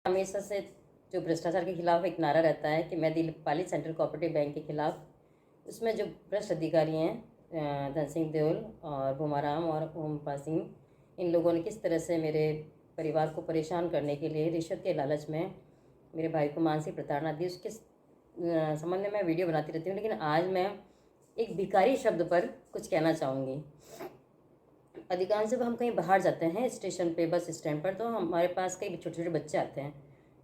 हमेशा से जो भ्रष्टाचार के खिलाफ एक नारा रहता है कि मैं दिलीपाली सेंट्रल कोऑपरेटिव बैंक के खिलाफ, उसमें जो भ्रष्ट अधिकारी हैं धन सिंह देओल और भूमाराम और ओमपाल सिंह, इन लोगों ने किस तरह से मेरे परिवार को परेशान करने के लिए रिश्वत के लालच में मेरे भाई को मानसिक प्रताड़ना दी, उसके संबंध में मैं वीडियो बनाती रहती हूँ। लेकिन आज मैं एक भिखारी शब्द पर कुछ कहना चाहूँगी। अधिकांश जब हम कहीं बाहर जाते हैं स्टेशन पे, बस स्टैंड पर, तो हमारे पास कई छोटे छोटे बच्चे आते हैं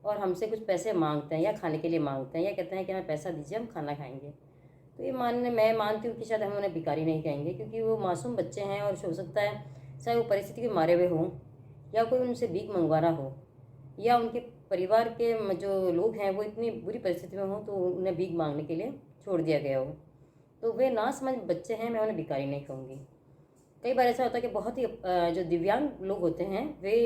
और हमसे कुछ पैसे मांगते हैं या खाने के लिए मांगते हैं या कहते हैं कि हमें पैसा दीजिए, हम खाना खाएंगे। तो ये मैं मानती हूँ कि शायद हम उन्हें भिखारी नहीं कहेंगे, क्योंकि वो मासूम बच्चे हैं और हो सकता है चाहे वो परिस्थिति के मारे हुए हों या कोई उनसे भीख मंगवा रहा हो या उनके परिवार के जो लोग हैं वो इतनी बुरी परिस्थिति में हों तो उन्हें भीख मांगने के लिए छोड़ दिया गया हो। तो वे ना समझ बच्चे हैं, मैं उन्हें भिखारी नहीं कहूँगी। कई बार ऐसा होता है कि बहुत ही जो दिव्यांग लोग होते हैं वे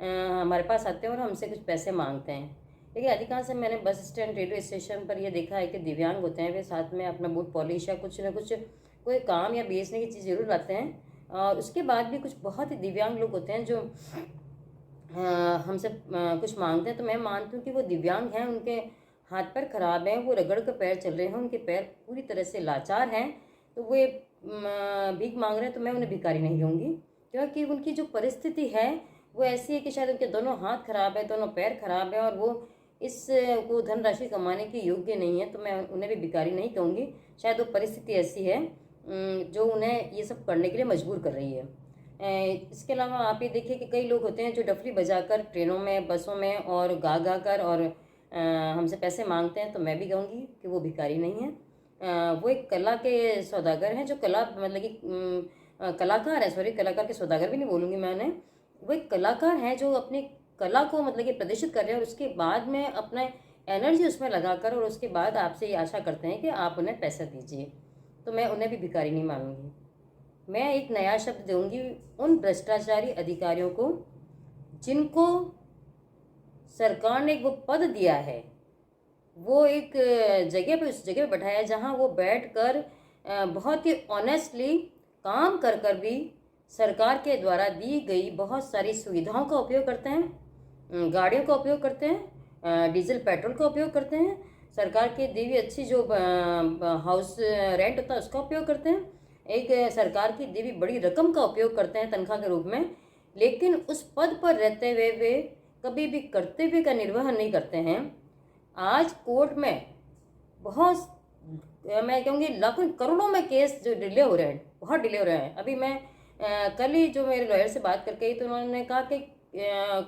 हमारे पास आते हैं और हमसे कुछ पैसे मांगते हैं। लेकिन अधिकांश मैंने बस स्टैंड, रेलवे स्टेशन पर यह देखा है कि दिव्यांग होते हैं वे साथ में अपना बूट पॉलिश या कुछ ना कुछ कोई काम या बेचने की चीज़ जरूर लाते हैं। और उसके बाद भी कुछ बहुत ही दिव्यांग लोग होते हैं जो हमसे कुछ मांगते हैं। तो मैं मानती हूँ कि वो दिव्यांग हैं, उनके हाथ पैर खराब हैं, वो रगड़ कर पैर चल रहे हैं, उनके पैर पूरी तरह से लाचार हैं, तो वे भीख मांग रहे हैं। तो मैं उन्हें भिखारी नहीं कहूँगी, क्योंकि उनकी जो परिस्थिति है वो ऐसी है कि शायद उनके दोनों हाथ खराब है, दोनों पैर खराब है और वो इस को धनराशि कमाने के योग्य नहीं है। तो मैं उन्हें भी भिखारी नहीं कहूँगी। शायद वो परिस्थिति ऐसी है जो उन्हें ये सब करने के लिए मजबूर कर रही है। इसके अलावा आप ये देखिए कि कई लोग होते हैं जो डफली बजाकर ट्रेनों में, बसों में और गा गा कर और हमसे पैसे मांगते हैं। तो मैं भी कहूँगी कि वो भिखारी नहीं है, वो एक कला के सौदागर हैं, जो कला मतलब कि कलाकार है, सॉरी कलाकार के सौदागर भी नहीं बोलूँगी मैं उन्हें। वो एक कलाकार हैं जो अपनी कला को मतलब कि प्रदर्शित कर रहे हैं और उसके बाद में अपना एनर्जी उसमें लगाकर और उसके बाद आपसे ये आशा करते हैं कि आप उन्हें पैसा दीजिए। तो मैं उन्हें भी भिखारी नहीं मानूंगी। मैं एक नया शब्द दूंगी उन भ्रष्टाचारी अधिकारियों को जिनको सरकार ने एक वो पद दिया है, वो एक जगह पे, उस जगह पे बैठाया है जहाँ वो बैठकर बहुत ही ऑनेस्टली काम कर कर भी सरकार के द्वारा दी गई बहुत सारी सुविधाओं का उपयोग करते हैं, गाड़ियों का उपयोग करते हैं, डीजल पेट्रोल का उपयोग करते हैं, सरकार की दी हुई अच्छी जो हाउस रेंट होता है उसका उपयोग करते हैं, एक सरकार की दी हुई बड़ी रकम का उपयोग करते हैं तनख्वाह के रूप में। लेकिन उस पद पर रहते हुए वे कभी भी कर्तव्य का निर्वहन नहीं करते हैं। आज कोर्ट में बहुत, मैं कहूँगी लाखों करोड़ों में केस जो डिले हो रहे हैं, बहुत डिले हो रहे हैं। अभी मैं कल ही जो मेरे लॉयर से बात करके आई तो उन्होंने कहा कि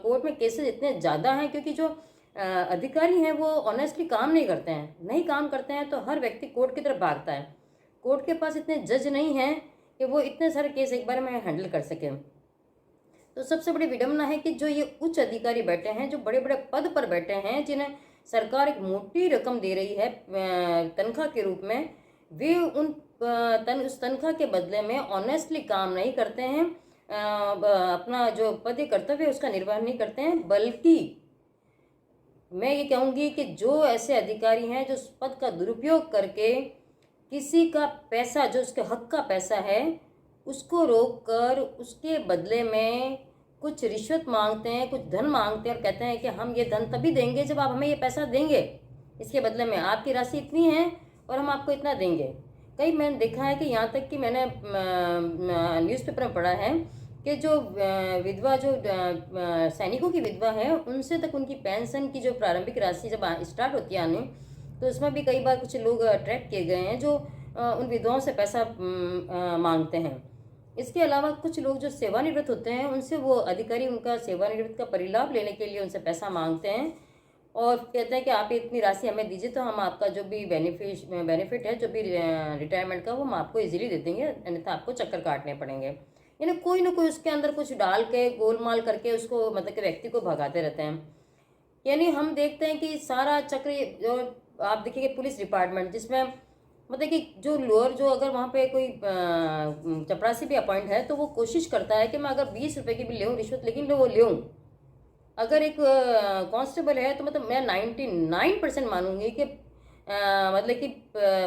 कोर्ट में केसेस इतने ज़्यादा हैं क्योंकि जो अधिकारी हैं वो ऑनेस्टली काम नहीं करते हैं। नहीं काम करते हैं तो हर व्यक्ति कोर्ट की तरफ भागता है। कोर्ट के पास इतने जज नहीं हैं कि वो इतने सारे केस एक बार में हैंडल कर सकें। तो सबसे बड़ी विडम्बना है कि जो ये उच्च अधिकारी बैठे हैं, जो बड़े बड़े पद पर बैठे हैं, जिन्हें सरकार एक मोटी रकम दे रही है तनख्वाह के रूप में, वे उस तनख्वाह के बदले में ऑनेस्टली काम नहीं करते हैं, अपना जो पद कर्तव्य उसका निर्वहन नहीं करते हैं। बल्कि मैं ये कहूँगी कि जो ऐसे अधिकारी हैं जो उस पद का दुरुपयोग करके किसी का पैसा, जो उसके हक का पैसा है, उसको रोक कर उसके बदले में कुछ रिश्वत मांगते हैं, कुछ धन मांगते हैं और कहते हैं कि हम ये धन तभी देंगे जब आप हमें ये पैसा देंगे, इसके बदले में आपकी राशि इतनी है और हम आपको इतना देंगे। कई मैंने देखा है कि यहाँ तक कि मैंने न्यूज़पेपर में पढ़ा है कि जो विधवा, जो सैनिकों की विधवा है, उनसे तक उनकी पेंशन की जो प्रारंभिक राशि जब स्टार्ट होती है आने, तो उसमें भी कई बार कुछ लोग अट्रैक्ट किए गए हैं जो उन विधवाओं से पैसा मांगते हैं। इसके अलावा कुछ लोग जो सेवानिवृत्त होते हैं उनसे वो अधिकारी उनका सेवानिवृत्त का परिलाभ लेने के लिए उनसे पैसा मांगते हैं और कहते हैं कि आप इतनी राशि हमें दीजिए तो हम आपका जो भी बेनिफिट है, जो भी रिटायरमेंट का, वो हम आपको इजीली दे देंगे, अन्यथा आपको चक्कर काटने पड़ेंगे। यानी कोई ना कोई उसके अंदर कुछ डाल के गोलमाल करके उसको मतलब कि व्यक्ति को भगाते रहते हैं। यानी हम देखते हैं कि सारा चक्र, जो आप देखिए कि पुलिस डिपार्टमेंट, जिसमें मतलब कि जो लोअर, जो अगर वहाँ पे कोई चपरासी भी अपॉइंट है तो वो कोशिश करता है कि मैं अगर 20 रुपए की भी ले रिश्वत, लेकिन वो ले। अगर एक कांस्टेबल है तो मतलब मैं 99% मानूंगी कि मतलब कि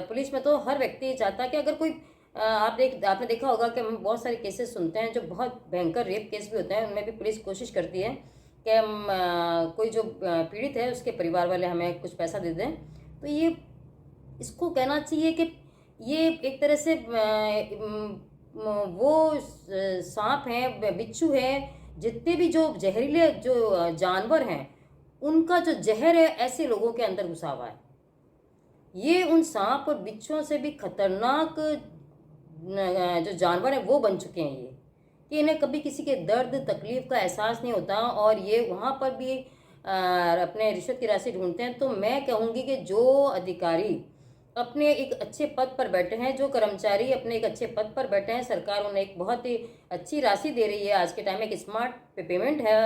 पुलिस में तो हर व्यक्ति चाहता है कि अगर कोई आपने देखा होगा कि हम बहुत सारे केसेस सुनते हैं जो बहुत भयंकर रेप केस भी होते हैं, उनमें भी पुलिस कोशिश करती है कि कोई जो पीड़ित है उसके परिवार वाले हमें कुछ पैसा दे दें, तो ये इसको कहना चाहिए कि ये एक तरह से वो सांप हैं, बिच्छू हैं, जितने भी जो जहरीले जो जानवर हैं, उनका जो जहर है ऐसे लोगों के अंदर घुसा हुआ है। ये उन सांप और बिच्छुओं से भी खतरनाक जो जानवर हैं वो बन चुके हैं ये, कि इन्हें कभी किसी के दर्द तकलीफ का एहसास नहीं होता, और ये वहाँ पर भी अपने रिश्वत की राशि ढूंढते हैं। तो मैं कहूँगी कि जो अधिकारी अपने एक अच्छे पद पर बैठे हैं, जो कर्मचारी अपने एक अच्छे पद पर बैठे हैं, सरकार उन्हें एक बहुत ही अच्छी राशि दे रही है। आज के टाइम में एक स्मार्ट पेमेंट है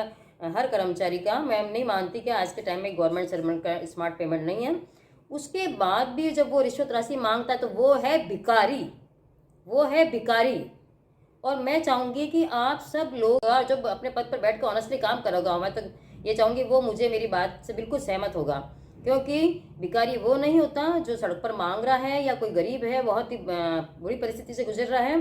हर कर्मचारी का। मैं नहीं मानती कि आज के टाइम में गवर्नमेंट सर्वेंट का स्मार्ट पेमेंट नहीं है। उसके बाद भी जब वो रिश्वत राशि मांगता है तो वो है भिखारी, वो है भिखारी। और मैं चाहूँगी कि आप सब लोग जब अपने पद पर बैठ कर ऑनेस्टली काम करोगा, मैं तो ये चाहूँगी वो मुझे मेरी बात से बिल्कुल सहमत होगा, क्योंकि भिखारी वो नहीं होता जो सड़क पर मांग रहा है या कोई गरीब है बहुत ही बुरी परिस्थिति से गुजर रहा है।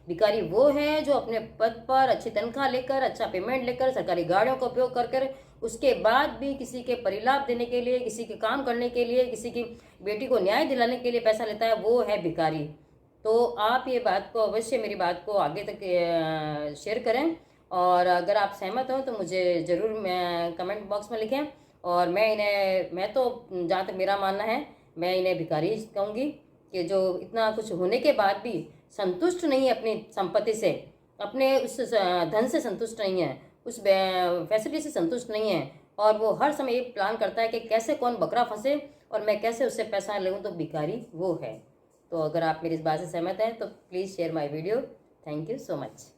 भिखारी वो है जो अपने पद पर अच्छी तनख्वाह लेकर, अच्छा पेमेंट लेकर, सरकारी गाड़ियों का उपयोग कर कर उसके बाद भी किसी के परिलाभ देने के लिए, किसी के काम करने के लिए, किसी की बेटी को न्याय दिलाने के लिए पैसा लेता है, वो है भिखारी। तो आप ये बात को अवश्य, मेरी बात को आगे तक शेयर करें, और अगर आप सहमत हो तो मुझे ज़रूर कमेंट बॉक्स में लिखें। और मैं तो जहाँ तक मेरा मानना है, मैं इन्हें भिखारी कहूँगी कि जो इतना कुछ होने के बाद भी संतुष्ट नहीं है अपनी संपत्ति से, अपने उस धन से संतुष्ट नहीं है, उस फैसिलिटी से संतुष्ट नहीं है, और वो हर समय ये प्लान करता है कि कैसे कौन बकरा फंसे और मैं कैसे उससे पैसा लूँ, तो भिखारी वो है। तो अगर आप मेरी इस बात से सहमत हैं तो please share my video. Thank you so much.